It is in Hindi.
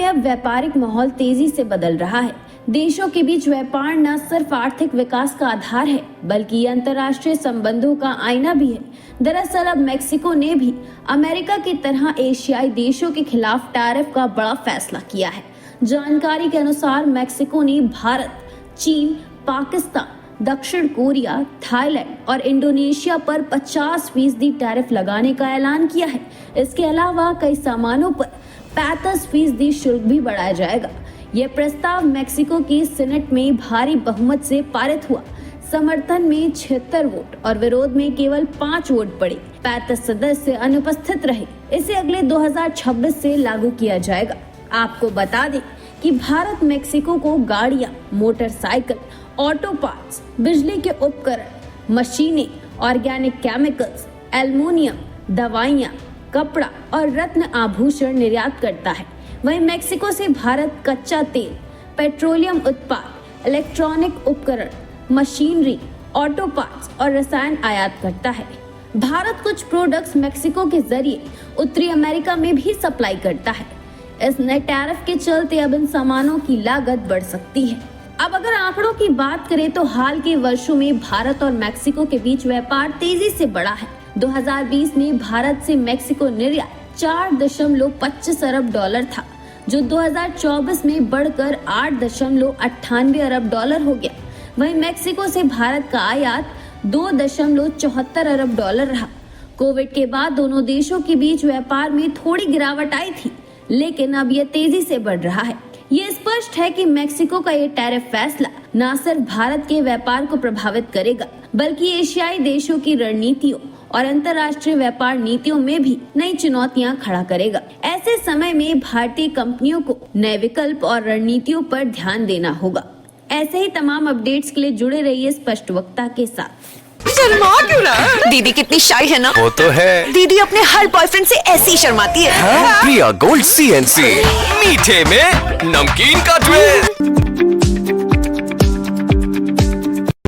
में अब व्यापारिक माहौल तेजी से बदल रहा है। देशों के बीच व्यापार न सिर्फ आर्थिक विकास का आधार है, बल्कि ये अंतर्राष्ट्रीय संबंधों का आईना भी है। दरअसल अब मेक्सिको ने भी अमेरिका की तरह एशियाई देशों के खिलाफ टैरिफ का बड़ा फैसला किया है। जानकारी के अनुसार मेक्सिको ने भारत, चीन, पाकिस्तान, दक्षिण कोरिया, थाईलैंड और इंडोनेशिया पर 50% टैरिफ लगाने का ऐलान किया है। इसके अलावा कई सामानों पर 35% शुल्क भी बढ़ाया जाएगा। यह प्रस्ताव मेक्सिको की सीनेट में भारी बहुमत से पारित हुआ। समर्थन में 76 वोट और विरोध में केवल 5 वोट पड़े। 35 सदस्य अनुपस्थित रहे। इसे अगले 2026 से लागू किया जाएगा। आपको बता दें कि भारत मेक्सिको को गाड़ियां, मोटरसाइकिल, ऑटो पार्ट्स, बिजली के उपकरण, मशीनें, ऑर्गेनिक केमिकल्स, एल्युमिनियम, दवाइयां, कपड़ा और रत्न आभूषण निर्यात करता है। वहीं मेक्सिको से भारत कच्चा तेल, पेट्रोलियम उत्पाद, इलेक्ट्रॉनिक उपकरण, मशीनरी, ऑटो पार्ट्स और रसायन आयात करता है। भारत कुछ प्रोडक्ट्स मेक्सिको के जरिए उत्तरी अमेरिका में भी सप्लाई करता है। इस नए टैरिफ के चलते अब इन सामानों की लागत बढ़ सकती है। अब अगर आंकड़ों की बात करें तो हाल के वर्षों में भारत और मेक्सिको के बीच व्यापार तेजी से बढ़ा है। 2020 में भारत से मेक्सिको निर्यात 4.25 अरब डॉलर था, जो 2024 में बढ़कर 8.98 अरब डॉलर हो गया। वहीं मेक्सिको से भारत का आयात 2.74 अरब डॉलर रहा। कोविड के बाद दोनों देशों के बीच व्यापार में थोड़ी गिरावट आई थी, लेकिन अब यह तेजी से बढ़ रहा है। ये स्पष्ट है कि मेक्सिको का ये टैरिफ फैसला न सिर्फ भारत के व्यापार को प्रभावित करेगा, बल्कि एशियाई देशों की रणनीतियों और अंतर्राष्ट्रीय व्यापार नीतियों में भी नई चुनौतियां खड़ा करेगा। ऐसे समय में भारतीय कंपनियों को नए विकल्प और रणनीतियों पर ध्यान देना होगा। ऐसे ही तमाम अपडेट्स के लिए जुड़े रहिए स्पष्ट वक्ता के साथ। शर्मा क्यों रहा? दीदी कितनी शाई है ना? वो तो है। दीदी अपने हर बॉयफ्रेंड से ऐसे ही शर्माती है। प्रिया गोल्ड CNC, मीठे में नमकीन का ट्विस्ट।